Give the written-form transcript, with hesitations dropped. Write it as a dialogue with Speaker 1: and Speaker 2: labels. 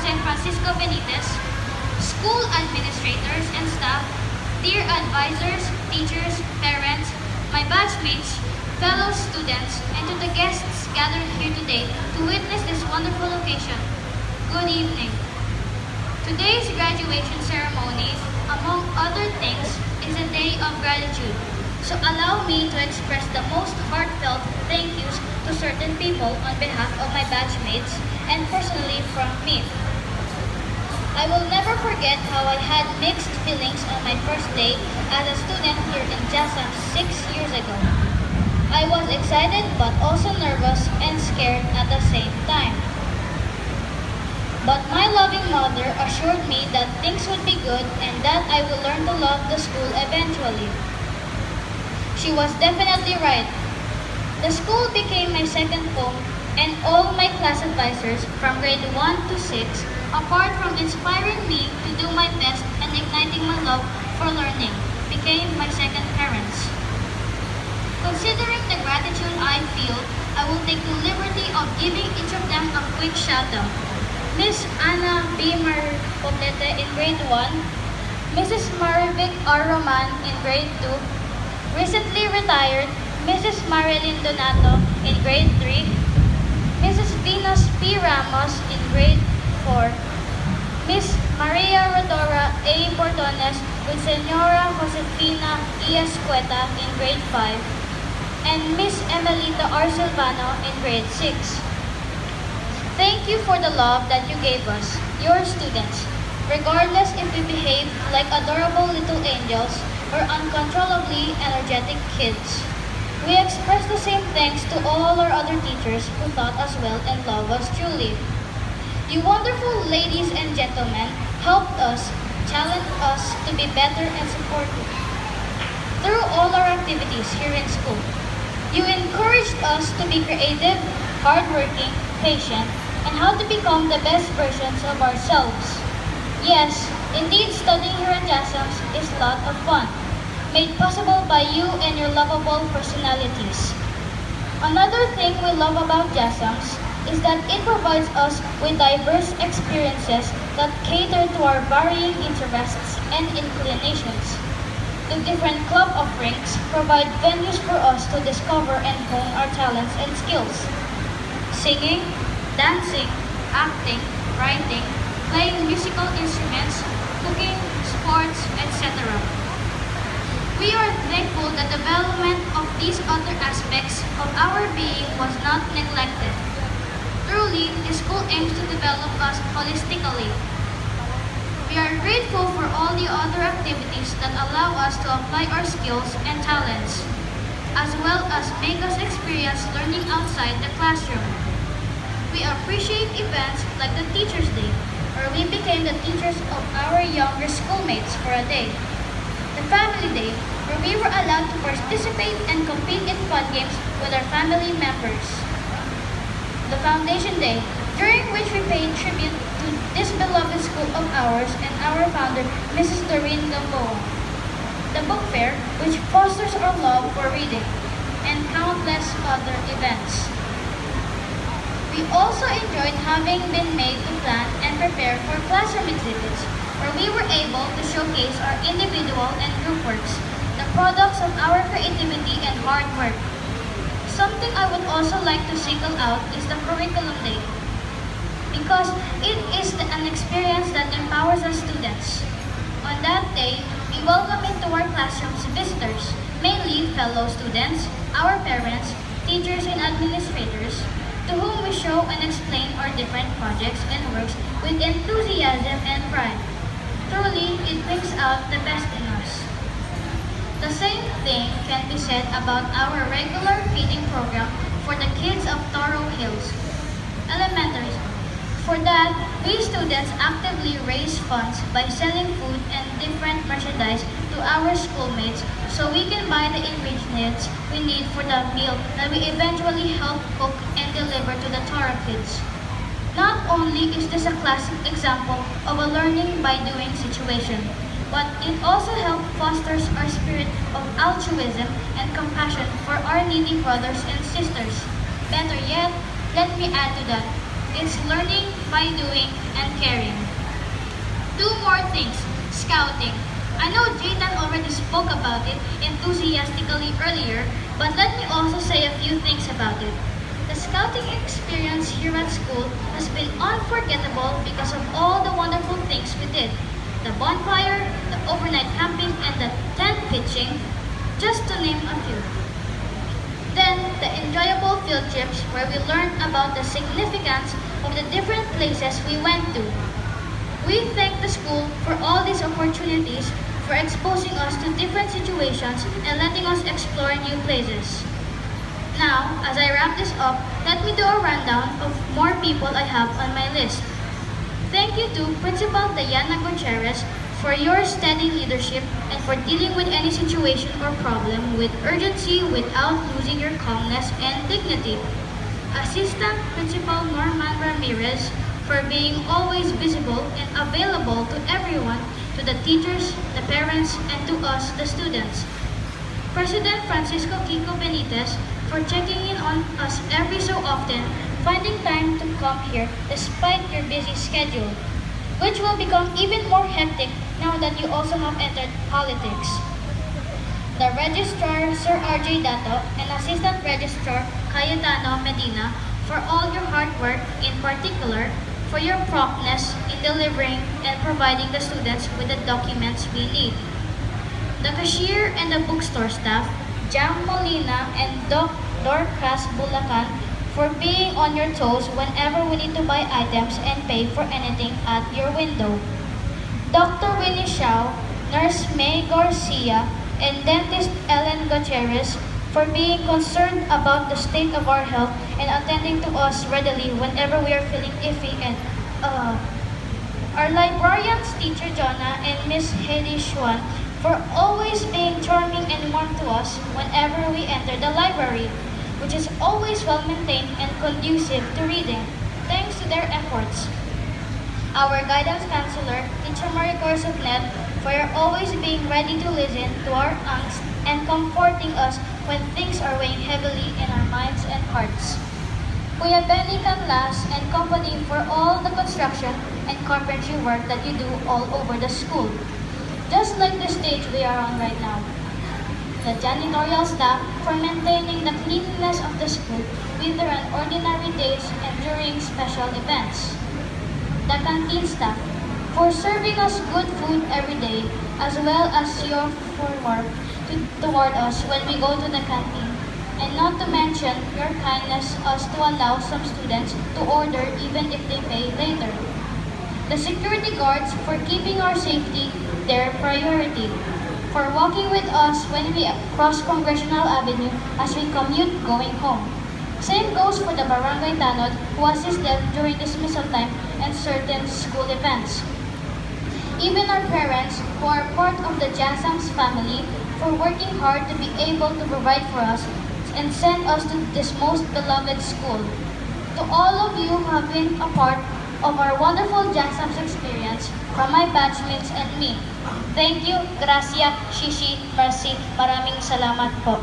Speaker 1: St. Francisco Benitez, school administrators and staff, dear advisors, teachers, parents, my batchmates, fellow students, and to the guests gathered here today to witness this wonderful occasion. Good evening. Today's graduation ceremony, among other things, is a day of gratitude. So allow me to express the most heartfelt thank yous to certain people on behalf of my batchmates and personally from me. I will never forget how I had mixed feelings on my first day as a student here in JASAM 6 years ago. I was excited but also nervous and scared at the same time. But my loving mother assured me that things would be good and that I will learn to love the school eventually. She was definitely right. The school became my second home, and all my class advisors from grade 1 to 6, apart from inspiring me to do my best and igniting my love for learning, became my second parents. Considering the gratitude I feel, I will take the liberty of giving each of them a quick shout-out. Miss Ana B. Poblete in grade 1, Mrs. Marivic R. Roman in grade 2, recently retired Mrs. Marilyn Donato in grade 3, Mrs. Venus P. Ramos in grade 4, Miss Maria Rodora A. Bordones with Senora Josefina E. Escueta in grade 5, and Miss Emelita R. Silvano in grade 6. Thank you for the love that you gave us, your students, regardless if we behave like adorable little angels or uncontrollably energetic kids. We express the same thanks to all our other teachers who taught us well and love us truly. You wonderful ladies and gentlemen helped us, challenged us to be better and supportive. Through all our activities here in school, you encouraged us to be creative, hardworking, patient, and how to become the best versions of ourselves. Yes, indeed studying here at JASAMS is a lot of fun, made possible by you and your lovable personalities. Another thing we love about JASAMS is that it provides us with diverse experiences that cater to our varying interests and inclinations. The different club offerings provide venues for us to discover and hone our talents and skills. Singing, dancing, acting, writing, playing musical instruments, cooking, sports, etc. We are thankful that the development of these other aspects of our being was not neglected. Truly, the school aims to develop us holistically. We are grateful for all the other activities that allow us to apply our skills and talents, as well as make us experience learning outside the classroom. We appreciate events like the Teacher's Day, where we became the teachers of our younger schoolmates for a day. The Family Day, where we were allowed to participate and compete in fun games with our family members. The Foundation Day, during which we paid tribute to this beloved school of ours and our founder, Mrs. Doreen Gamboa. The Book Fair, which fosters our love for reading, and countless other events. We also enjoyed having been made to plan and prepare for classroom exhibits, where we were able to showcase our individual and group works, the products of our creativity and hard work. Something I would also like to single out is the Curriculum Day, because it is an experience that empowers our students. On that day, we welcome into our classrooms visitors, mainly fellow students, our parents, teachers, and administrators, to whom we show and explain our different projects and works with enthusiasm and pride. Truly, it brings out the best in us. The same thing can be said about our regular feeding program for the kids of Toro Hills Elementary School. For that, we students actively raise funds by selling food and different merchandise to our schoolmates so we can buy the ingredients we need for the meal that we eventually help cook and deliver to the Toro kids. Not only is this a classic example of a learning by doing situation, but it also helps fosters our spirit of altruism and compassion for our needy brothers and sisters. Better yet, let me add to that. It's learning by doing and caring. Two more things. Scouting. I know Jayden already spoke about it enthusiastically earlier, but let me also say a few things about it. The scouting experience here at school has been unforgettable because of all the wonderful things we did. The bonfire, the overnight camping, and the tent pitching, just to name a few. Then, the enjoyable field trips where we learned about the significance of the different places we went to. We thank the school for all these opportunities, for exposing us to different situations and letting us explore new places. Now, as I wrap this up, let me do a rundown of more people I have on my list. Thank you to Principal Diana Gutierrez for your steady leadership and for dealing with any situation or problem with urgency without losing your calmness and dignity. Assistant Principal Norman Ramirez for being always visible and available to everyone, to the teachers, the parents, and to us, the students. President Francisco Kiko Benitez for checking in on us every so often, finding time to come here despite your busy schedule, which will become even more hectic now that you also have entered politics. The Registrar, Sir R.J. Dato, and Assistant Registrar, Cayetano Medina, for all your hard work, in particular, for your promptness in delivering and providing the students with the documents we need. The cashier and the bookstore staff, Jam Molina and Doc Dorcas Bulacan, for being on your toes whenever we need to buy items and pay for anything at your window. Dr. Winnie Xiao, Nurse May Garcia, and Dentist Ellen Gutierrez for being concerned about the state of our health and attending to us readily whenever we are feeling iffy and our librarians, Teacher Jonah and Miss Haley Schwan, for always being charming and warm to us whenever we enter the library, which is always well maintained and conducive to reading, thanks to their efforts. Our guidance counselor, Teacher Maricor Sufnet, for your always being ready to listen to our angst and comforting us when things are weighing heavily in our minds and hearts. Kuya Benny Canlas and company for all the construction and carpentry work that you do all over the school. Just like the stage we are on right now. The janitorial staff for maintaining the cleanliness of the school whether on ordinary days and during special events. The canteen staff for serving us good food every day as well as your forward toward us when we go to the canteen. And not to mention your kindness us to allow some students to order even if they pay later. The security guards for keeping our safety their priority, for walking with us when we cross Congressional Avenue as we commute going home. Same goes for the barangay tanod who assist them during dismissal time and certain school events. Even our parents who are part of the Jansams family for working hard to be able to provide for us and send us to this most beloved school. To all of you who have been a part of our wonderful Jansams experience, from my batchmates and me, thank you, gracia, shishi, mercy, maraming salamat po.